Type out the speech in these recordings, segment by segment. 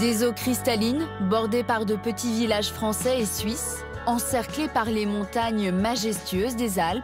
Des eaux cristallines, bordées par de petits villages français et suisses, encerclés par les montagnes majestueuses des Alpes,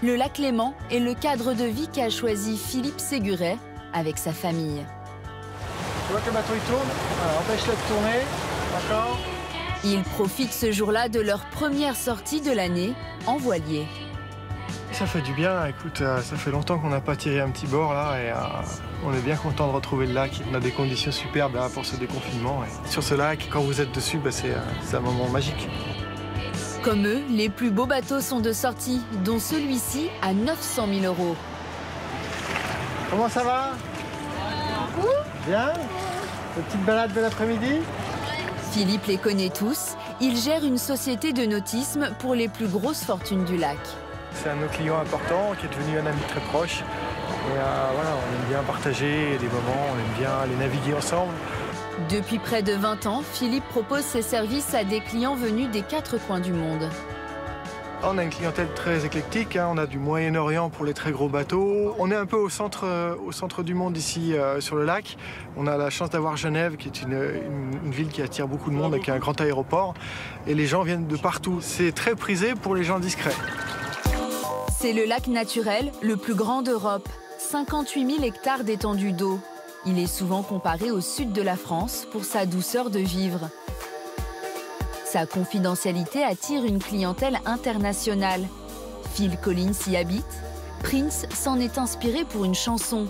le lac Léman est le cadre de vie qu'a choisi Philippe Séguret avec sa famille. Tu vois que le bateau il tourne, alors empêche-le de tourner, d'accord? Ils profitent ce jour-là de leur première sortie de l'année en voilier. Ça fait du bien, écoute, ça fait longtemps qu'on n'a pas tiré un petit bord là et on est bien content de retrouver le lac. On a des conditions superbes là, pour ce déconfinement. Et sur ce lac, quand vous êtes dessus, c'est un moment magique. Comme eux, les plus beaux bateaux sont de sortie, dont celui-ci à 900 000 €. Comment ça va? Bien? Une petite balade de l'après-midi? Philippe les connaît tous. Il gère une société de nautisme pour les plus grosses fortunes du lac. C'est un de nos clients importants qui est devenu un ami très proche. Et voilà, on aime bien partager des moments, on aime bien aller naviguer ensemble. Depuis près de 20 ans, Philippe propose ses services à des clients venus des 4 coins du monde. On a une clientèle très éclectique, hein. On a du Moyen-Orient pour les très gros bateaux. On est un peu au centre du monde ici sur le lac. On a la chance d'avoir Genève, qui est une ville qui attire beaucoup de monde, avec un grand aéroport. Et les gens viennent de partout. C'est très prisé pour les gens discrets. C'est le lac naturel le plus grand d'Europe, 58 000 hectares d'étendue d'eau. Il est souvent comparé au sud de la France pour sa douceur de vivre. Sa confidentialité attire une clientèle internationale. Phil Collins y habite. Prince s'en est inspiré pour une chanson.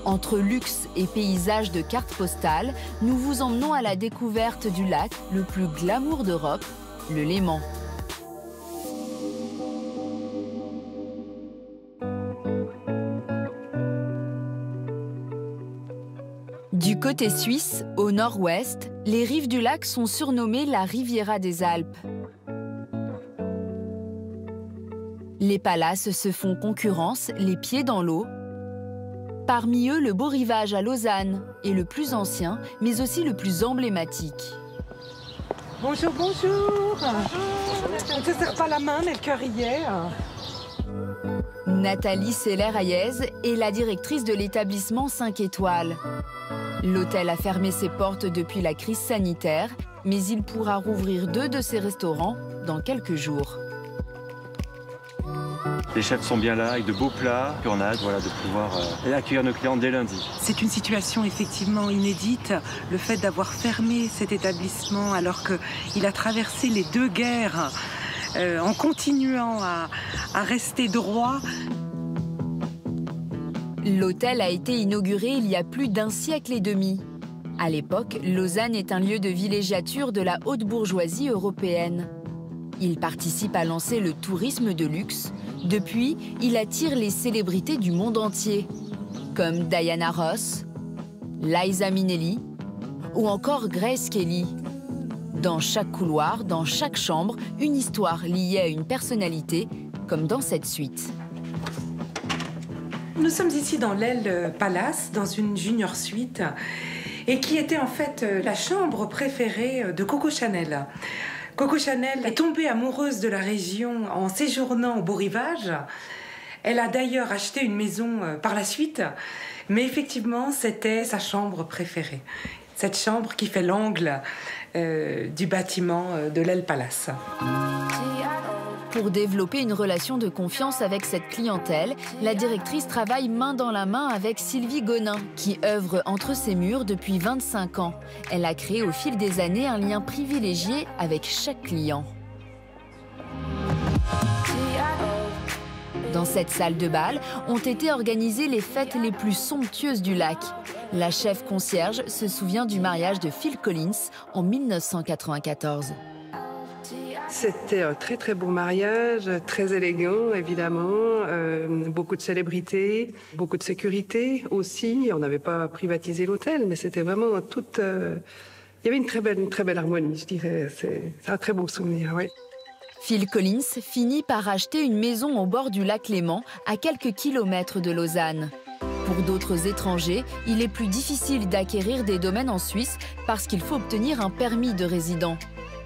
Entre luxe et paysages de cartes postales, nous vous emmenons à la découverte du lac le plus glamour d'Europe, le Léman. Du côté suisse, au nord-ouest, les rives du lac sont surnommées la Riviera des Alpes. Les palaces se font concurrence, les pieds dans l'eau. Parmi eux, le beau rivage à Lausanne est le plus ancien, mais aussi le plus emblématique. Bonjour, bonjour. On ne te serre pas la main, mais le cœur y est. Nathalie Seller-Hayez est la directrice de l'établissement 5 étoiles. L'hôtel a fermé ses portes depuis la crise sanitaire, mais il pourra rouvrir 2 de ses restaurants dans quelques jours. Les chefs sont bien là, avec de beaux plats. On a hâte de pouvoir accueillir nos clients dès lundi. C'est une situation effectivement inédite, le fait d'avoir fermé cet établissement alors qu'il a traversé les 2 guerres en continuant à rester droit. L'hôtel a été inauguré il y a plus d'1 siècle et demi. À l'époque, Lausanne est un lieu de villégiature de la haute bourgeoisie européenne. Il participe à lancer le tourisme de luxe. Depuis, il attire les célébrités du monde entier, comme Diana Ross, Liza Minnelli ou encore Grace Kelly. Dans chaque couloir, dans chaque chambre, une histoire liée à une personnalité, comme dans cette suite. Nous sommes ici dans l'aile Palace, dans une junior suite, et qui était en fait la chambre préférée de Coco Chanel. Coco Chanel est tombée amoureuse de la région en séjournant au Beau Rivage. Elle a d'ailleurs acheté une maison par la suite, mais effectivement, c'était sa chambre préférée. Cette chambre qui fait l'angle du bâtiment de l'aile Palace. Pour développer une relation de confiance avec cette clientèle, la directrice travaille main dans la main avec Sylvie Gonin, qui œuvre entre ses murs depuis 25 ans. Elle a créé au fil des années un lien privilégié avec chaque client. Dans cette salle de bal ont été organisées les fêtes les plus somptueuses du lac. La chef concierge se souvient du mariage de Phil Collins en 1994. C'était un très très beau mariage, très élégant évidemment, beaucoup de célébrités, beaucoup de sécurité aussi. On n'avait pas privatisé l'hôtel, mais c'était vraiment toute... Il y avait une très belle harmonie, je dirais. C'est un très beau souvenir, oui. Phil Collins finit par acheter une maison au bord du lac Léman, à quelques kilomètres de Lausanne. Pour d'autres étrangers, il est plus difficile d'acquérir des domaines en Suisse parce qu'il faut obtenir un permis de résident.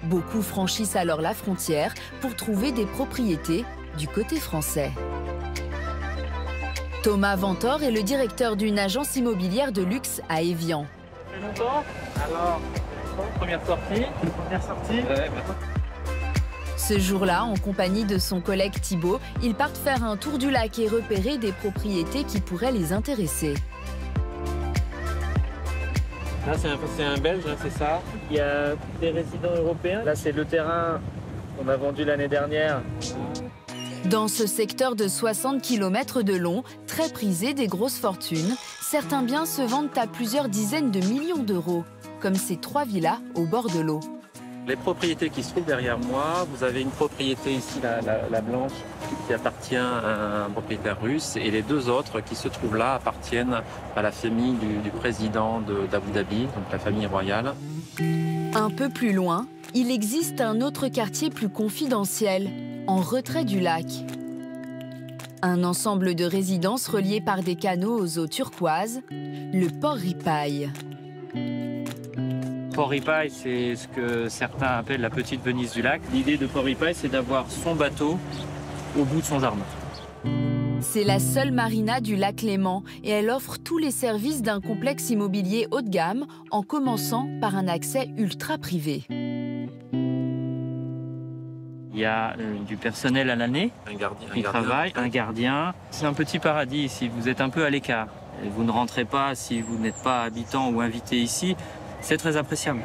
Beaucoup franchissent alors la frontière pour trouver des propriétés du côté français. Thomas Ventor est le directeur d'une agence immobilière de luxe à Évian. Alors, Première sortie. Première sortie. Ce jour-là, en compagnie de son collègue Thibaut, ils partent faire un tour du lac et repérer des propriétés qui pourraient les intéresser. Là, c'est un Belge, hein, c'est ça. Il y a des résidents européens. Là, c'est le terrain qu'on a vendu l'année dernière. Dans ce secteur de 60 km de long, très prisé des grosses fortunes, certains biens se vendent à plusieurs dizaines de millions d'euros, comme ces 3 villas au bord de l'eau. Les propriétés qui se trouvent derrière moi, vous avez une propriété ici, la blanche, qui appartient à un propriétaire russe, et les 2 autres qui se trouvent là appartiennent à la famille du président d'Abu Dhabi, donc la famille royale. Un peu plus loin, il existe un autre quartier plus confidentiel, en retrait du lac. Un ensemble de résidences reliées par des canaux aux eaux turquoises, le Port Ripaille. Port Ripaille, c'est ce que certains appellent la petite Venise du lac. L'idée de Port Ripaille, c'est d'avoir son bateau au bout de son jardin. C'est la seule marina du lac Léman et elle offre tous les services d'un complexe immobilier haut de gamme en commençant par un accès ultra privé. Il y a du personnel à l'année qui travaille, un gardien. C'est un petit paradis ici, vous êtes un peu à l'écart. Vous ne rentrez pas si vous n'êtes pas habitant ou invité ici. C'est très appréciable.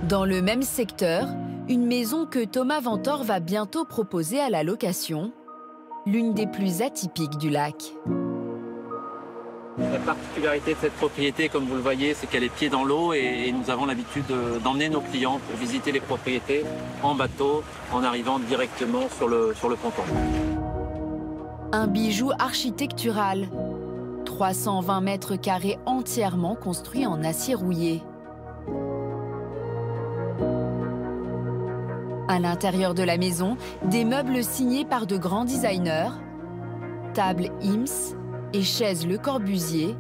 Dans le même secteur, une maison que Thomas Ventor va bientôt proposer à la location, l'une des plus atypiques du lac. La particularité de cette propriété, comme vous le voyez, c'est qu'elle est pied dans l'eau et nous avons l'habitude d'emmener nos clients pour visiter les propriétés en bateau, en arrivant directement sur le ponton. Un bijou architectural. 320 mètres carrés entièrement construits en acier rouillé. À l'intérieur de la maison, des meubles signés par de grands designers, table Ims et chaise Le Corbusier.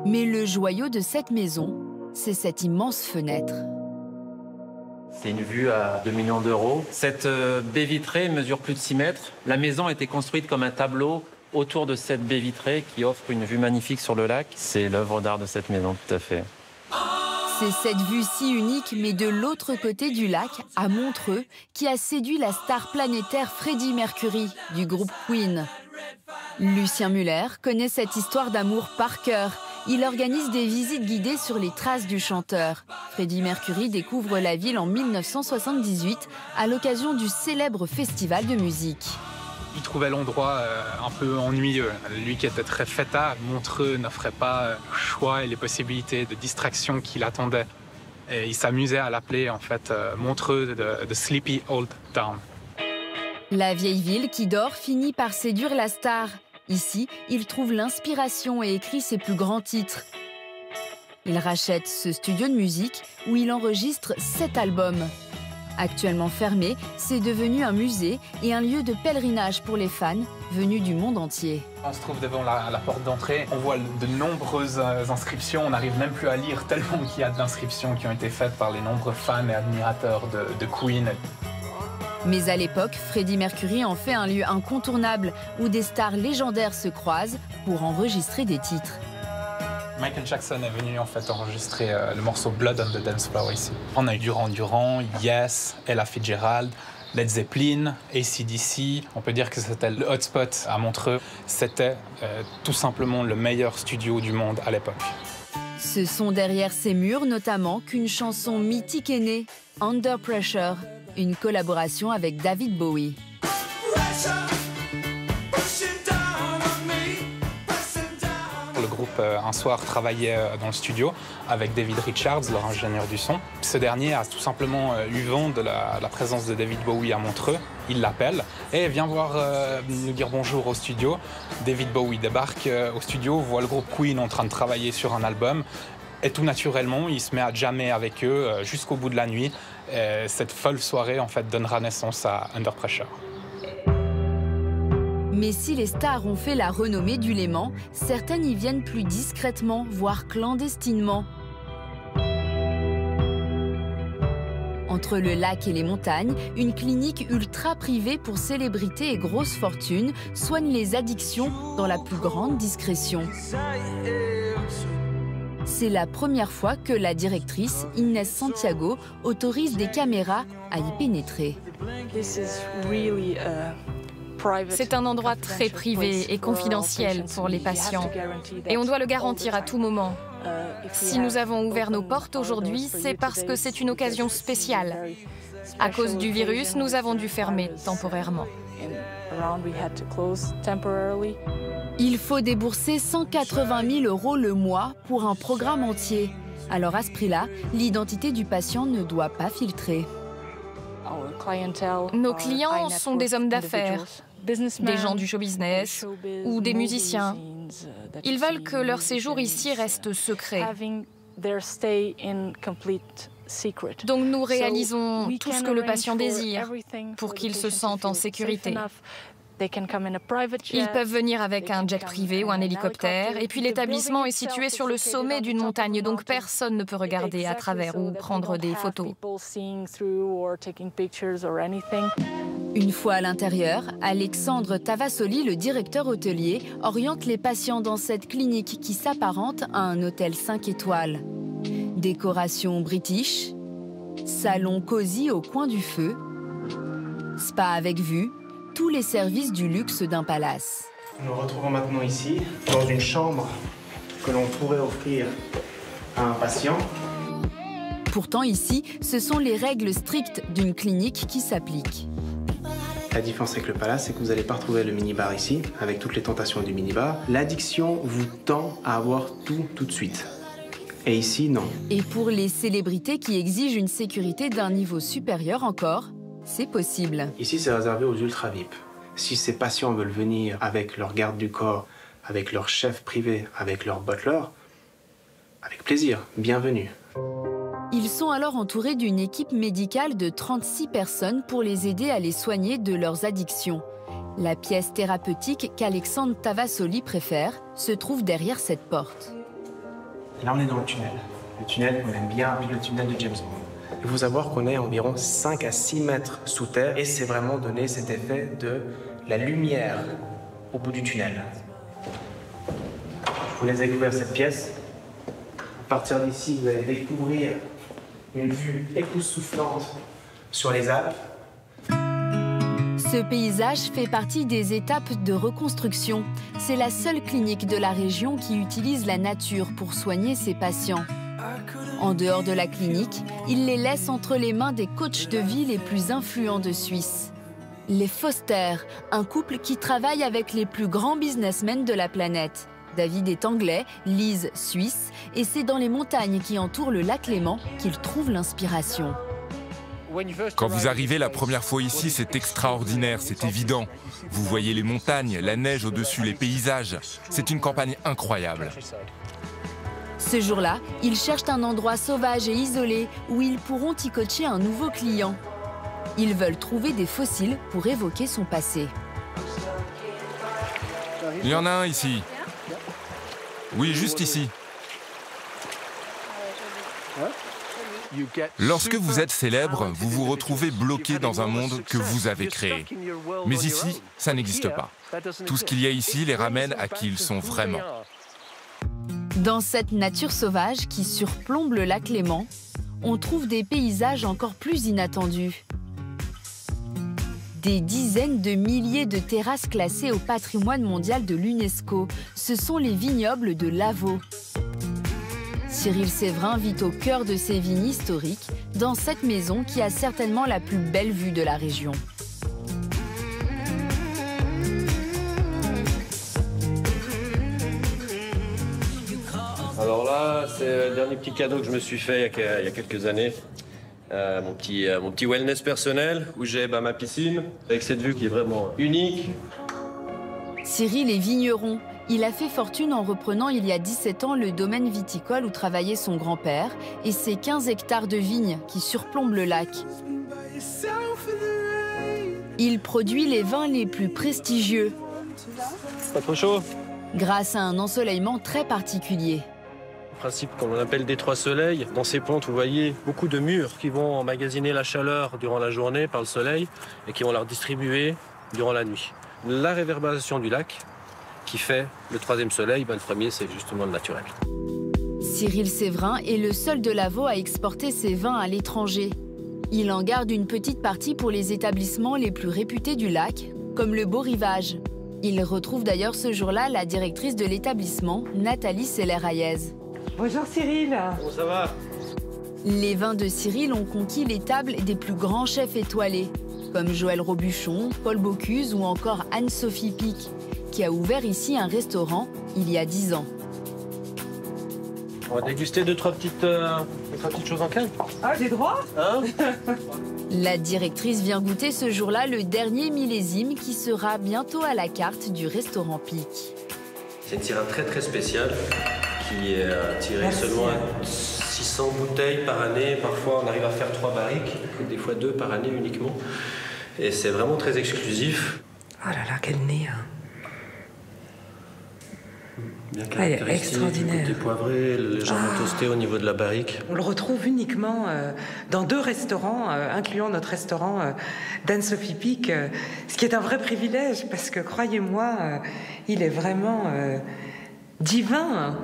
Mais le joyau de cette maison, c'est cette immense fenêtre. C'est une vue à 2 millions d'euros. Cette baie vitrée mesure plus de 6 mètres. La maison a été construite comme un tableau autour de cette baie vitrée qui offre une vue magnifique sur le lac. C'est l'œuvre d'art de cette maison, tout à fait. C'est cette vue si unique, mais de l'autre côté du lac, à Montreux, qui a séduit la star planétaire Freddie Mercury du groupe Queen. Lucien Muller connaît cette histoire d'amour par cœur. Il organise des visites guidées sur les traces du chanteur. Freddie Mercury découvre la ville en 1978 à l'occasion du célèbre festival de musique. Il trouvait l'endroit un peu ennuyeux. Lui qui était très fêtard, Montreux n'offrait pas le choix et les possibilités de distraction qu'il attendait. Et il s'amusait à l'appeler en fait Montreux de Sleepy Old Town. La vieille ville qui dort finit par séduire la star. Ici, il trouve l'inspiration et écrit ses plus grands titres. Il rachète ce studio de musique où il enregistre 7 albums. Actuellement fermé, c'est devenu un musée et un lieu de pèlerinage pour les fans venus du monde entier. On se trouve devant la porte d'entrée, on voit de nombreuses inscriptions, on n'arrive même plus à lire tellement qu'il y a d'inscriptions qui ont été faites par les nombreux fans et admirateurs de Queen. Mais à l'époque, Freddie Mercury en fait un lieu incontournable où des stars légendaires se croisent pour enregistrer des titres. Michael Jackson est venu en fait enregistrer le morceau Blood on the Dance Floor ici. On a eu Duran Duran, Yes, Ella Fitzgerald, Led Zeppelin, AC/DC. On peut dire que c'était le hotspot à Montreux. C'était tout simplement le meilleur studio du monde à l'époque. Ce sont derrière ces murs notamment qu'une chanson mythique est née, Under Pressure, une collaboration avec David Bowie. Le groupe, un soir, travaillait dans le studio avec David Richards, leur ingénieur du son. Ce dernier a tout simplement eu vent de la présence de David Bowie à Montreux. Il l'appelle et vient nous dire bonjour au studio. David Bowie débarque au studio, voit le groupe Queen en train de travailler sur un album. Et tout naturellement, il se met à jammer avec eux jusqu'au bout de la nuit. Et cette folle soirée, en fait, donnera naissance à Under Pressure. Mais si les stars ont fait la renommée du Léman, certaines y viennent plus discrètement, voire clandestinement. Entre le lac et les montagnes, une clinique ultra privée pour célébrités et grosses fortunes soigne les addictions dans la plus grande discrétion. C'est la première fois que la directrice, Inès Santiago, autorise des caméras à y pénétrer. C'est un endroit très privé et confidentiel pour les patients. Et on doit le garantir à tout moment. Si nous avons ouvert nos portes aujourd'hui, c'est parce que c'est une occasion spéciale. À cause du virus, nous avons dû fermer temporairement. Il faut débourser 180 000 € le mois pour un programme entier. Alors à ce prix-là, l'identité du patient ne doit pas filtrer. Nos clients sont des hommes d'affaires, des gens du show business ou des musiciens. Ils veulent que leur séjour ici reste secret. Donc nous réalisons tout ce que le patient désire pour qu'il se sente en sécurité. Ils peuvent venir avec un jet privé ou un hélicoptère, et puis l'établissement est situé sur le sommet d'une montagne, donc personne ne peut regarder à travers ou prendre des photos. Une fois à l'intérieur, Alexandre Tavassoli, le directeur hôtelier, oriente les patients dans cette clinique qui s'apparente à un hôtel 5 étoiles. Décoration british, salon cosy au coin du feu, spa avec vue, tous les services du luxe d'un palace. Nous nous retrouvons maintenant ici, dans une chambre que l'on pourrait offrir à un patient. Pourtant ici, ce sont les règles strictes d'une clinique qui s'appliquent. La différence avec le palace, c'est que vous n'allez pas retrouver le minibar ici, avec toutes les tentations du minibar. L'addiction vous tend à avoir tout de suite. Et ici, non. Et pour les célébrités qui exigent une sécurité d'un niveau supérieur encore, c'est possible. Ici, c'est réservé aux ultra VIP. Si ces patients veulent venir avec leur garde du corps, avec leur chef privé, avec leur butler, avec plaisir, bienvenue. Ils sont alors entourés d'une équipe médicale de 36 personnes pour les aider à les soigner de leurs addictions. La pièce thérapeutique qu'Alexandre Tavassoli préfère se trouve derrière cette porte. Là, on est dans le tunnel. Le tunnel, on aime bien appeler le tunnel de James Bond. Il faut savoir qu'on est environ 5 à 6 mètres sous terre et c'est vraiment donné cet effet de la lumière au bout du tunnel. Je vous laisse découvrir cette pièce. À partir d'ici, vous allez découvrir une vue époustouflante sur les Alpes. Ce paysage fait partie des étapes de reconstruction. C'est la seule clinique de la région qui utilise la nature pour soigner ses patients. En dehors de la clinique, il les laisse entre les mains des coachs de vie les plus influents de Suisse. Les Foster, un couple qui travaille avec les plus grands businessmen de la planète. David est anglais, Lise suisse, et c'est dans les montagnes qui entourent le lac Léman qu'il trouve l'inspiration. Quand vous arrivez la première fois ici, c'est extraordinaire, c'est évident. Vous voyez les montagnes, la neige au-dessus, les paysages. C'est une campagne incroyable. Ce jour-là, ils cherchent un endroit sauvage et isolé où ils pourront y coacher un nouveau client. Ils veulent trouver des fossiles pour évoquer son passé. Il y en a un ici. Oui, juste ici. Lorsque vous êtes célèbre, vous vous retrouvez bloqué dans un monde que vous avez créé. Mais ici, ça n'existe pas. Tout ce qu'il y a ici les ramène à qui ils sont vraiment. Dans cette nature sauvage qui surplombe le lac Léman, on trouve des paysages encore plus inattendus. Des dizaines de milliers de terrasses classées au patrimoine mondial de l'UNESCO. Ce sont les vignobles de Lavaux. Cyril Séverin vit au cœur de ces vignes historiques, dans cette maison qui a certainement la plus belle vue de la région. Alors là, c'est le dernier petit cadeau que je me suis fait il y a quelques années. Mon petit wellness personnel, où j'ai ma piscine, avec cette vue qui est vraiment unique. Cyril est vigneron. Il a fait fortune en reprenant il y a 17 ans le domaine viticole où travaillait son grand-père et ses 15 hectares de vignes qui surplombent le lac. Il produit les vins les plus prestigieux. Pas trop chaud? Grâce à un ensoleillement très particulier. Le principe qu'on appelle des trois soleils. Dans ces plantes, vous voyez beaucoup de murs qui vont emmagasiner la chaleur durant la journée par le soleil et qui vont la redistribuer durant la nuit. La réverbération du lac qui fait le troisième soleil, le premier c'est justement le naturel. Cyril Séverin est le seul de Lavaux à exporter ses vins à l'étranger. Il en garde une petite partie pour les établissements les plus réputés du lac, comme le Beau Rivage. Il retrouve d'ailleurs ce jour-là la directrice de l'établissement, Nathalie Seller-Hayez. Bonjour Cyril. Comment ça va? Les vins de Cyril ont conquis les tables des plus grands chefs étoilés, comme Joël Robuchon, Paul Bocuse ou encore Anne-Sophie Pic, qui a ouvert ici un restaurant il y a 10 ans. On va déguster deux, trois petites choses en calme. Ah, j'ai droit Hein? La directrice vient goûter ce jour-là le dernier millésime qui sera bientôt à la carte du restaurant Pic. C'est une tirade très très spéciale qui est tirée seulement à 600 bouteilles par année. Parfois on arrive à faire 3 barriques, des fois 2 par année uniquement. Et c'est vraiment très exclusif. Oh là là, quel nez hein. Bien caractéristique, extraordinaire. le côté poivré, légèrement toasté au niveau de la barrique. On le retrouve uniquement dans 2 restaurants, incluant notre restaurant d'Anne-Sophie Pic, ce qui est un vrai privilège parce que, croyez-moi, il est vraiment divin.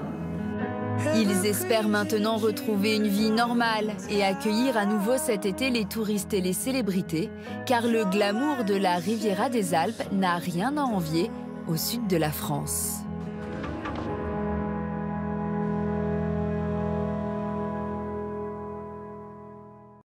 Ils espèrent maintenant retrouver une vie normale et accueillir à nouveau cet été les touristes et les célébrités, car le glamour de la Riviera des Alpes n'a rien à envier au sud de la France.